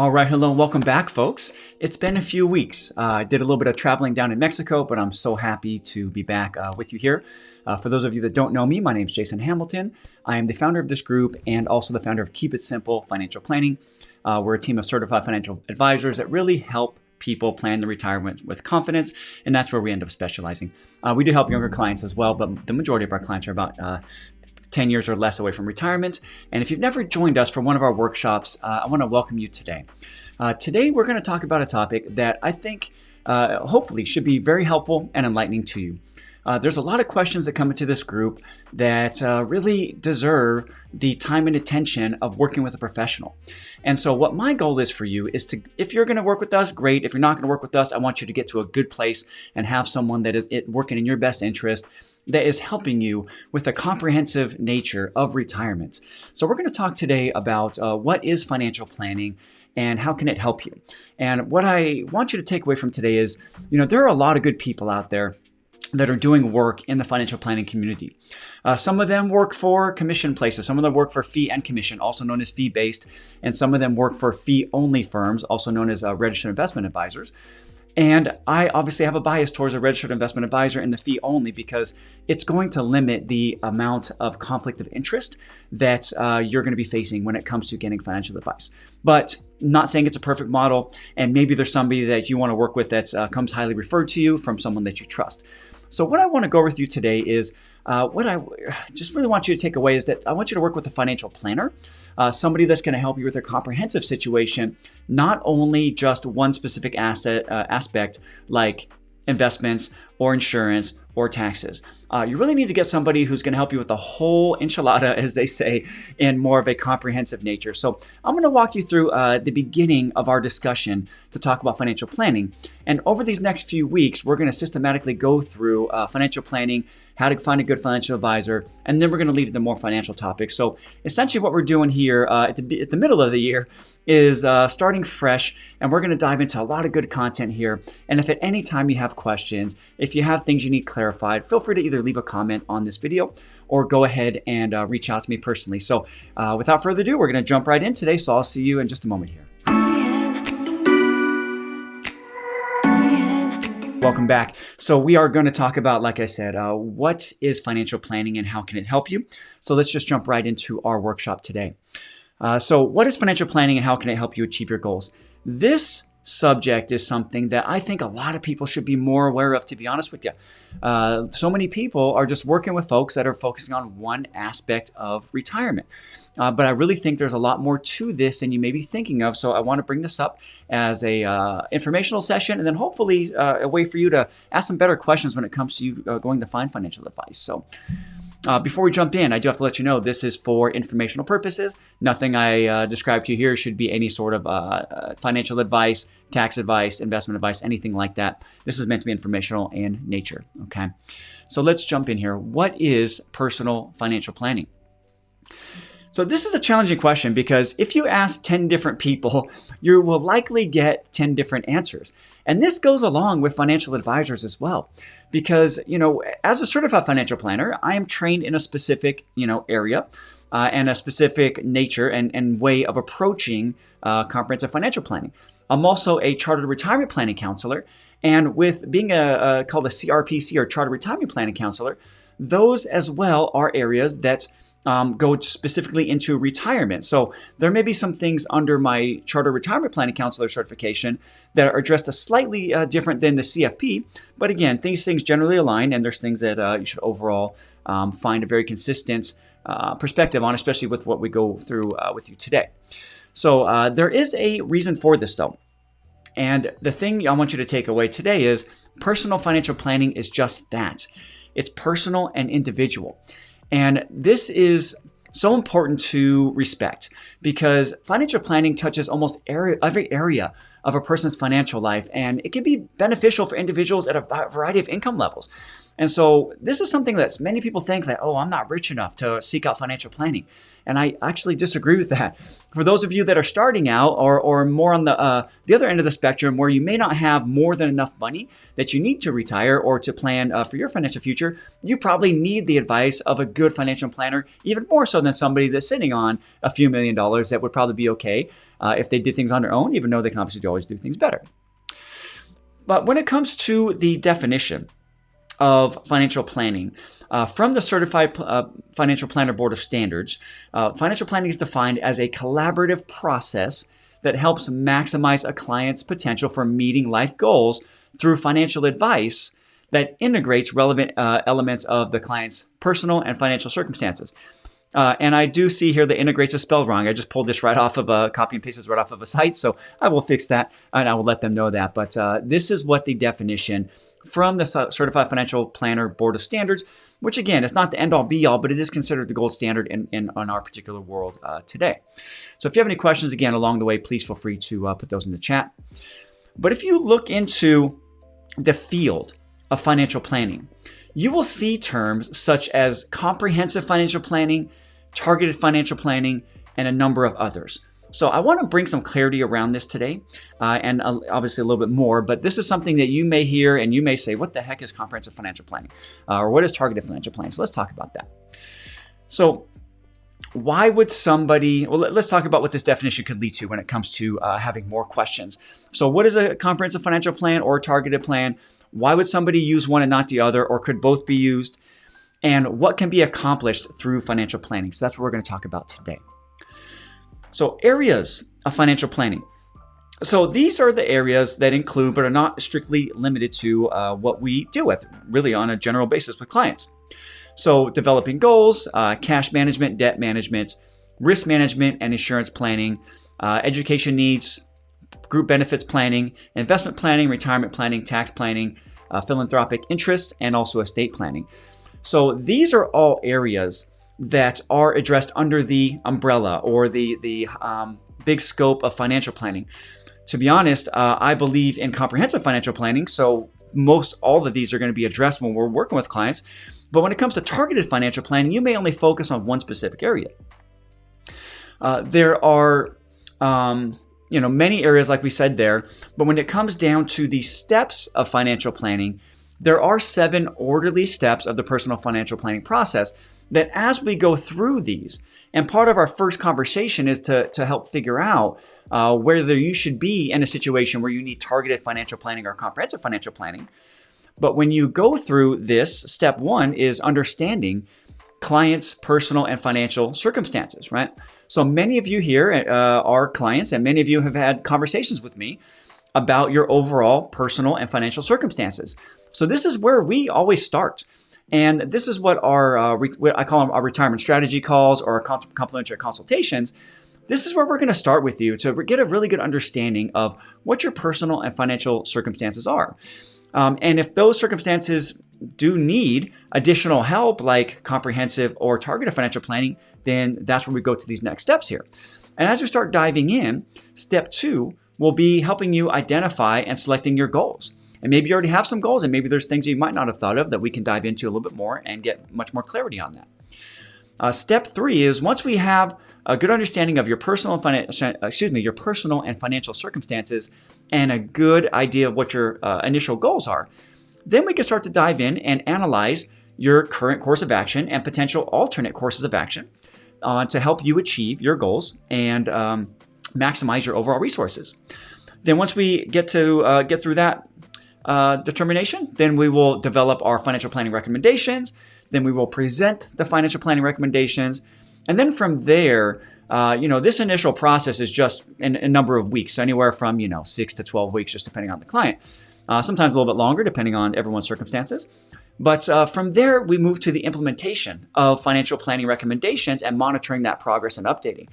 All right, hello and welcome back, folks. It's been a few weeks. I did a little bit of traveling down in Mexico, but I'm so happy to be back with you here. For those of you that don't know me, my name is Jason Hamilton. I am the founder of this group and also the founder of Keep It Simple Financial Planning. We're a team of certified financial advisors that really help people plan their retirement with confidence, and that's where we end up specializing. We do help younger clients as well, but the majority of our clients are about 10 years or less away from retirement. And if you've never joined us for one of our workshops, I want to welcome you today. Today, we're going to talk about a topic that I think hopefully should be very helpful and enlightening to you. There's a lot of questions that come into this group that really deserve the time and attention of working with a professional. And so what my goal is for you is to, if you're going to work with us, great. If you're not going to work with us, I want you to get to a good place and have someone that is working in your best interest, that is helping you with the comprehensive nature of retirement. So we're going to talk today about what is financial planning and how can it help you. And what I want you to take away from today is, there are a lot of good people out there that are doing work in the financial planning community. Some of them work for commission places. Some of them work for fee and commission, also known as fee-based. And some of them work for fee-only firms, also known as registered investment advisors. And I obviously have a bias towards a registered investment advisor in the fee only because it's going to limit the amount of conflict of interest that you're going to be facing when it comes to getting financial advice. But not saying it's a perfect model, and maybe there's somebody that you want to work with that comes highly referred to you from someone that you trust. So what I want to go with you today is what I just really want you to take away is that I want you to work with a financial planner, somebody that's going to help you with a comprehensive situation, not only just one specific aspect like investments or insurance or taxes. You really need to get somebody who's going to help you with the whole enchilada, as they say, in more of a comprehensive nature. So I'm going to walk you through the beginning of our discussion to talk about financial planning. And over these next few weeks, we're going to systematically go through financial planning, how to find a good financial advisor, and then we're going to lead into more financial topics. So essentially what we're doing here at the middle of the year is starting fresh, and we're going to dive into a lot of good content here. And if at any time you have questions, if you have things you need clarified, feel free to either leave a comment on this video or go ahead and reach out to me personally. So without further ado, we're going to jump right in today. So I'll see you in just a moment here. Welcome back. So we are going to talk about, like I said, what is financial planning and how can it help you? So let's just jump right into our workshop today. So what is financial planning and how can it help you achieve your goals? This subject is something that I think a lot of people should be more aware of, to be honest with you. So many people are just working with folks that are focusing on one aspect of retirement. But I really think there's a lot more to this than you may be thinking of. So I want to bring this up as a informational session and then hopefully a way for you to ask some better questions when it comes to you going to find financial advice. So before we jump in, I do have to let you know this is for informational purposes. Nothing I describe to you here should be any sort of financial advice, tax advice, investment advice, anything like that. This is meant to be informational in nature, okay? So let's jump in here. What is personal financial planning? So this is a challenging question because if you ask 10 different people, you will likely get 10 different answers. And this goes along with financial advisors as well. Because, as a certified financial planner, I am trained in a specific, area and a specific nature and way of approaching comprehensive financial planning. I'm also a chartered retirement planning counselor. And with being called a CRPC or chartered retirement planning counselor, those as well are areas that go specifically into retirement. So there may be some things under my Charter Retirement Planning Counselor certification that are addressed a slightly different than the CFP. But again, these things generally align, and there's things that you should overall find a very consistent perspective on, especially with what we go through with you today. So there is a reason for this, though. And the thing I want you to take away today is personal financial planning is just that. It's personal and individual. And this is so important to respect because financial planning touches almost every area of a person's financial life, and it can be beneficial for individuals at a variety of income levels. And so this is something that many people think that, oh, I'm not rich enough to seek out financial planning. And I actually disagree with that. For those of you that are starting out or more on the other end of the spectrum where you may not have more than enough money that you need to retire or to plan for your financial future, you probably need the advice of a good financial planner, even more so than somebody that's sitting on a few $1,000,000 that would probably be okay if they did things on their own, even though they can obviously always do things better. But when it comes to the definition of financial planning, from the Certified Financial Planner Board of Standards, financial planning is defined as a collaborative process that helps maximize a client's potential for meeting life goals through financial advice that integrates relevant elements of the client's personal and financial circumstances. And I do see here that integrates is spelled wrong. I just pulled this right off of copy and paste this right off of a site. So I will fix that and I will let them know that. But this is what the definition from the Certified Financial Planner Board of Standards, which again, is not the end all be all, but it is considered the gold standard in our particular world today. So if you have any questions again along the way, please feel free to put those in the chat. But if you look into the field of financial planning, you will see terms such as comprehensive financial planning, targeted financial planning, and a number of others. So I want to bring some clarity around this today, and obviously a little bit more, but this is something that you may hear and you may say, what the heck is comprehensive financial planning? Or what is targeted financial planning? So let's talk about that. So why would somebody, well, let's talk about what this definition could lead to when it comes to having more questions. So what is a comprehensive financial plan or a targeted plan? Why would somebody use one and not the other, or could both be used? And what can be accomplished through financial planning? So that's what we're going to talk about today. So areas of financial planning. So these are the areas that include, but are not strictly limited to what we deal with really on a general basis with clients. So developing goals, cash management, debt management, risk management and insurance planning, education needs, group benefits planning, investment planning, retirement planning, tax planning, philanthropic interest, and also estate planning. So these are all areas that are addressed under the umbrella or the big scope of financial planning. To be honest, I believe in comprehensive financial planning, so most all of these are going to be addressed when we're working with clients. But when it comes to targeted financial planning, you may only focus on one specific area. There are many areas like we said there, but when it comes down to the steps of financial planning, there are 7 orderly steps of the personal financial planning process that as we go through these, and part of our first conversation is to help figure out whether you should be in a situation where you need targeted financial planning or comprehensive financial planning. But when you go through this, step 1 is understanding clients' personal and financial circumstances, right? So many of you here are clients, and many of you have had conversations with me about your overall personal and financial circumstances. So this is where we always start. And this is what what I call them our retirement strategy calls or our complimentary consultations. This is where we're going to start with you to get a really good understanding of what your personal and financial circumstances are. And if those circumstances do need additional help, like comprehensive or targeted financial planning, then that's where we go to these next steps here. And as we start diving in, step 2 will be helping you identify and selecting your goals. And maybe you already have some goals, and maybe there's things you might not have thought of that we can dive into a little bit more and get much more clarity on that. Step 3 is once we have a good understanding of your personal and financial circumstances and a good idea of what your initial goals are, then we can start to dive in and analyze your current course of action and potential alternate courses of action to help you achieve your goals and maximize your overall resources. Then once we get through that determination, then we will develop our financial planning recommendations. Then we will present the financial planning recommendations. And then from there, this initial process is just a number of weeks, so anywhere from 6 to 12 weeks, just depending on the client. Sometimes a little bit longer, depending on everyone's circumstances. But from there, we move to the implementation of financial planning recommendations and monitoring that progress and updating.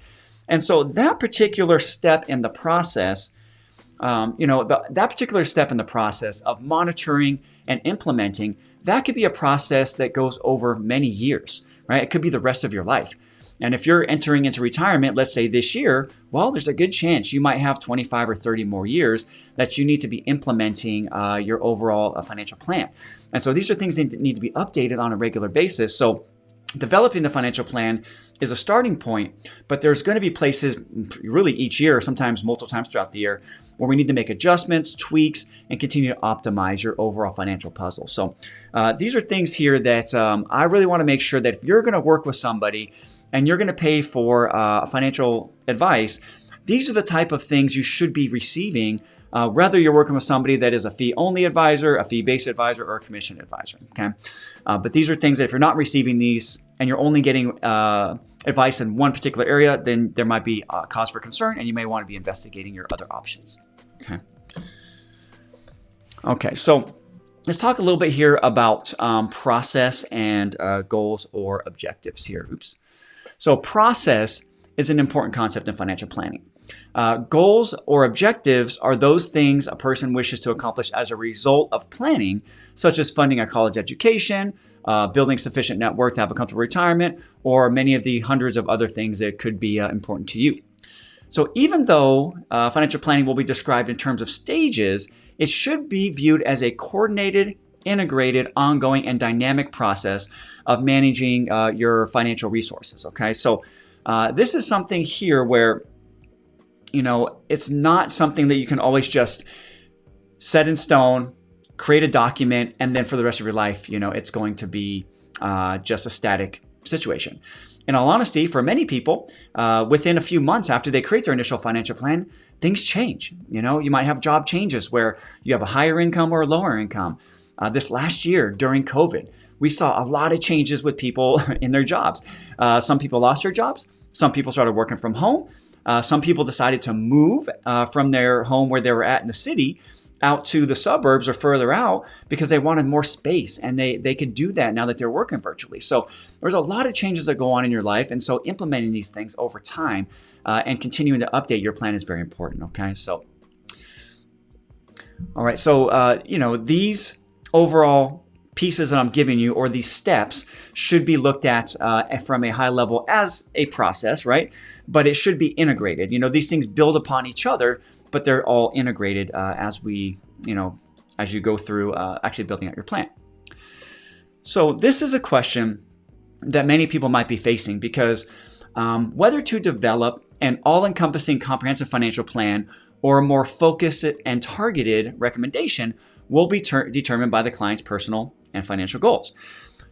And so that particular step in the process, that particular step in the process of monitoring and implementing, that could be a process that goes over many years, right? It could be the rest of your life. And if you're entering into retirement, let's say this year, well, there's a good chance you might have 25 or 30 more years that you need to be implementing your overall financial plan. And so these are things that need to be updated on a regular basis. So developing the financial plan is a starting point, but there's going to be places really each year, sometimes multiple times throughout the year, where we need to make adjustments, tweaks, and continue to optimize your overall financial puzzle. So these are things here that I really want to make sure that if you're going to work with somebody and you're going to pay for financial advice, these are the type of things you should be receiving, whether you're working with somebody that is a fee-only advisor, a fee-based advisor, or a commission advisor. Okay, but these are things that if you're not receiving these and you're only getting advice in one particular area, then there might be cause for concern, and you may want to be investigating your other options. Okay, so let's talk a little bit here about process and goals or objectives here. So process is an important concept in financial planning. Goals or objectives are those things a person wishes to accomplish as a result of planning, such as funding a college education, building sufficient net worth to have a comfortable retirement, or many of the hundreds of other things that could be important to you. So even though financial planning will be described in terms of stages, it should be viewed as a coordinated, integrated, ongoing, and dynamic process of managing your financial resources. Okay, so this is something here where, it's not something that you can always just set in stone, create a document, and then for the rest of your life, it's going to be just a static situation. In all honesty, for many people, within a few months after they create their initial financial plan, things change. You might have job changes where you have a higher income or a lower income. This last year during COVID, we saw a lot of changes with people in their jobs. Some people lost their jobs. Some people started working from home. Some people decided to move from their home where they were at in the city out to the suburbs or further out because they wanted more space, and they could do that now that they're working virtually. So there's a lot of changes that go on in your life, and so implementing these things over time and continuing to update your plan is very important. Okay, so all right, so these overall pieces that I'm giving you, or these steps, should be looked at from a high level as a process, right? But it should be integrated. These things build upon each other, but they're all integrated as you go through actually building out your plan. So this is a question that many people might be facing because whether to develop an all-encompassing comprehensive financial plan or a more focused and targeted recommendation will be determined by the client's personal and financial goals.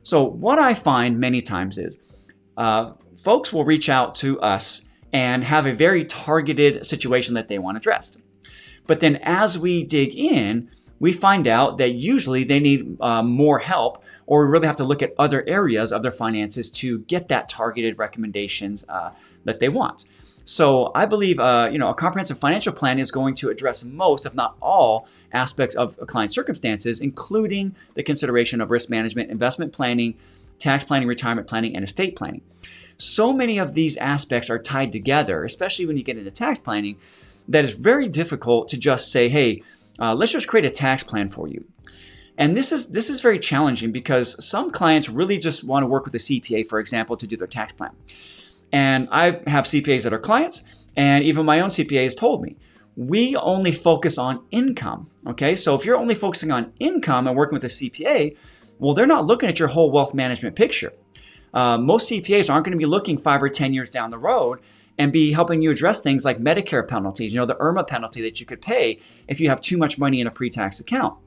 So what I find many times is folks will reach out to us and have a very targeted situation that they want addressed. But then as we dig in, we find out that usually they need more help, or we really have to look at other areas of their finances to get that targeted recommendations that they want. So I believe a comprehensive financial plan is going to address most, if not all, aspects of a client's circumstances, including the consideration of risk management, investment planning, tax planning, retirement planning, and estate planning. So many of these aspects are tied together, especially when you get into tax planning, that it's very difficult to just say, hey, let's just create a tax plan for you. And this is very challenging because some clients really just want to work with a CPA, for example, to do their tax plan. And I have CPAs that are clients, and even my own CPA has told me, we only focus on income. Okay, so if you're only focusing on income and working with a CPA, well, they're not looking at your whole wealth management picture. Most CPAs aren't going to be looking 5 or 10 years down the road and be helping you address things like Medicare penalties, the IRMA penalty that you could pay if you have too much money in a pre-tax account.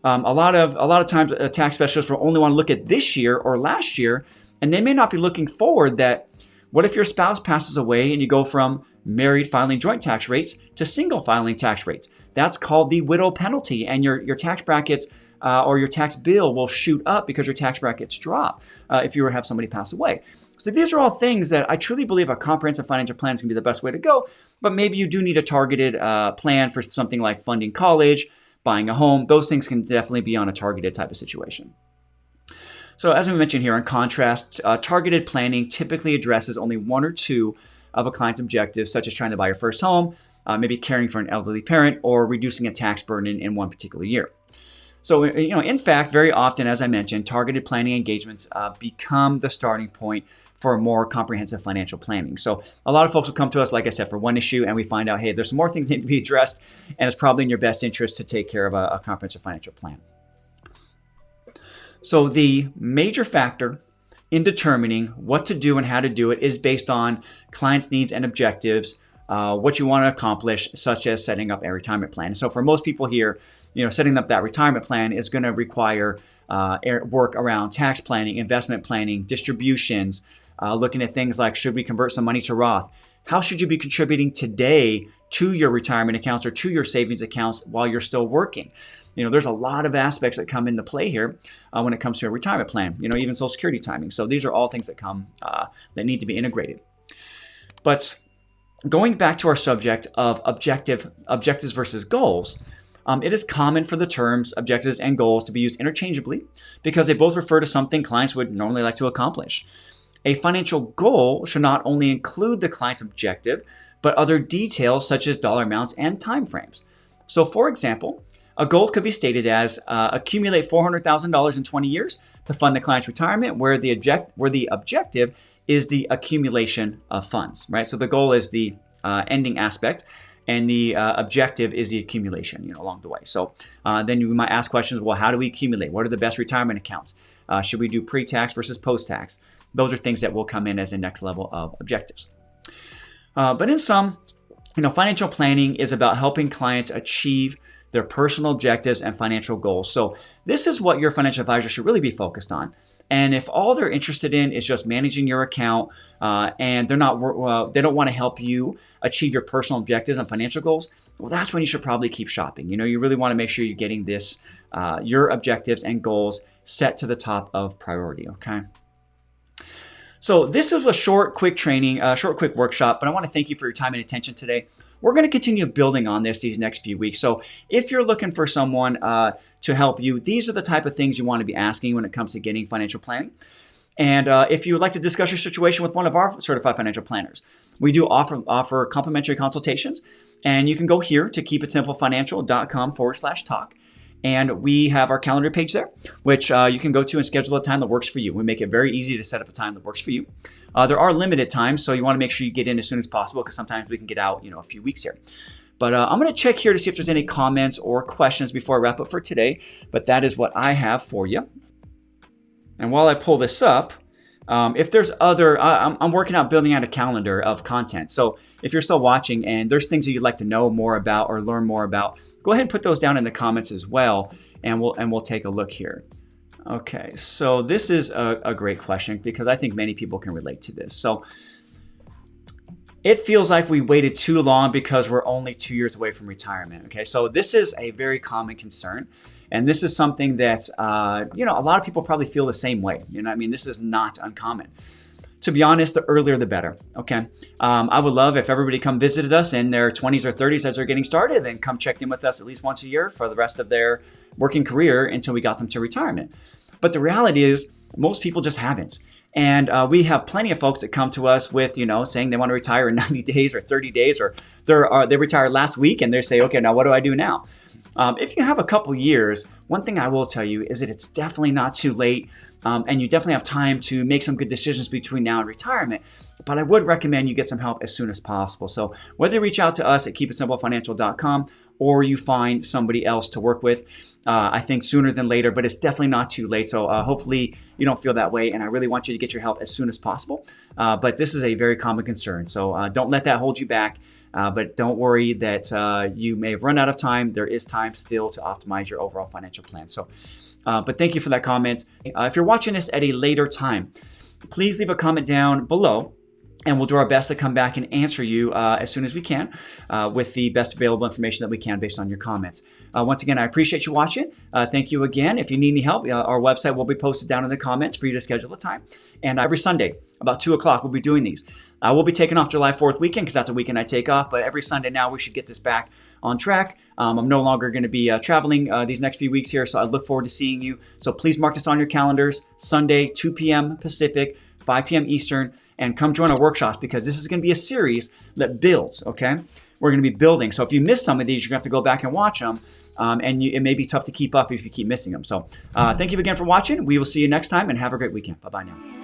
A lot of times a tax specialist will only want to look at this year or last year, and they may not be looking forward that what if your spouse passes away and you go from married filing joint tax rates to single filing tax rates? That's called the widow penalty, and your tax brackets or your tax bill will shoot up because your tax brackets drop if you were to have somebody pass away. So these are all things that I truly believe a comprehensive financial plan is going to be the best way to go, but maybe you do need a targeted plan for something like funding college, buying a home. Those things can definitely be on a targeted type of situation. So as we mentioned here, in contrast, targeted planning typically addresses only one or two of a client's objectives, such as trying to buy your first home, maybe caring for an elderly parent, or reducing a tax burden in one particular year. So, in fact, very often, as I mentioned, targeted planning engagements become the starting point for more comprehensive financial planning. So a lot of folks will come to us, like I said, for one issue, and we find out, hey, there's some more things that need to be addressed, and it's probably in your best interest to take care of a comprehensive financial plan. So the major factor in determining what to do and how to do it is based on clients' needs and objectives, what you want to accomplish, such as setting up a retirement plan. So for most people here, setting up that retirement plan is going to require work around tax planning, investment planning, distributions, looking at things like, should we convert some money to Roth? How should you be contributing today to your retirement accounts or to your savings accounts while you're still working? There's a lot of aspects that come into play here when it comes to a retirement plan, even Social Security timing. So these are all things that come that need to be integrated. But going back to our subject of objectives versus goals, it is common for the terms objectives and goals to be used interchangeably because they both refer to something clients would normally like to accomplish. A financial goal should not only include the client's objective, but other details such as dollar amounts and timeframes. So for example, a goal could be stated as accumulate $400,000 in 20 years to fund the client's retirement, where the objective is the accumulation of funds, right? So the goal is the ending aspect, and the objective is the accumulation, along the way. So then you might ask questions, well, how do we accumulate? What are the best retirement accounts? Should we do pre-tax versus post-tax? Those are things that will come in as the next level of objectives. But in sum, financial planning is about helping clients achieve their personal objectives and financial goals. So this is what your financial advisor should really be focused on. And if all they're interested in is just managing your account and they don't want to help you achieve your personal objectives and financial goals, well, that's when you should probably keep shopping. You really want to make sure you're getting your objectives and goals set to the top of priority, okay? So this is a short, quick workshop, but I want to thank you for your time and attention today. We're going to continue building on these next few weeks. So if you're looking for someone to help you, these are the type of things you want to be asking when it comes to getting financial planning. And if you would like to discuss your situation with one of our certified financial planners, we do offer complimentary consultations. And you can go here to keepitsimplefinancial.com/talk. And we have our calendar page there, which you can go to and schedule a time that works for you. We make it very easy to set up a time that works for you. There are limited times, so you want to make sure you get in as soon as possible because sometimes we can get out, a few weeks here. But I'm going to check here to see if there's any comments or questions before I wrap up for today. But that is what I have for you. And while I pull this up, if there's I'm working out building out a calendar of content. So if you're still watching and there's things that you'd like to know more about or learn more about, go ahead and put those down in the comments as well, and we'll take a look here. Okay, so this is a great question because I think many people can relate to this. So it feels like we waited too long because we're only 2 years away from retirement. Okay, so this is a very common concern. And this is something that, a lot of people probably feel the same way. This is not uncommon. To be honest, the earlier the better, okay? I would love if everybody come visited us in their 20s or 30s as they're getting started and come check in with us at least once a year for the rest of their working career until we got them to retirement. But the reality is most people just haven't. And we have plenty of folks that come to us with, saying they want to retire in 90 days or 30 days, or they retired last week and they say, okay, now what do I do now? If you have a couple years, one thing I will tell you is that it's definitely not too late, and you definitely have time to make some good decisions between now and retirement. But I would recommend you get some help as soon as possible. So whether you reach out to us at keepitsimplefinancial.com or you find somebody else to work with, I think sooner than later, but it's definitely not too late. So hopefully you don't feel that way, and I really want you to get your help as soon as possible. But this is a very common concern. So don't let that hold you back, but don't worry that you may have run out of time. There is time still to optimize your overall financial plan. So, but thank you for that comment. If you're watching this at a later time, please leave a comment down below, and we'll do our best to come back and answer you as soon as we can with the best available information that we can based on your comments. Once again, I appreciate you watching. Thank you again. If you need any help, our website will be posted down in the comments for you to schedule a time. And every Sunday, about 2 o'clock, we'll be doing these. We'll be taking off July 4th weekend because that's a weekend I take off. But every Sunday now, we should get this back on track. I'm no longer going to be traveling these next few weeks here, so I look forward to seeing you. So please mark this on your calendars. Sunday, 2 p.m. Pacific, 5 p.m. Eastern. And come join our workshops because this is going to be a series that builds, okay? We're going to be building. So if you miss some of these, you're going to have to go back and watch them. It may be tough to keep up if you keep missing them. So thank you again for watching. We will see you next time and have a great weekend. Bye-bye now.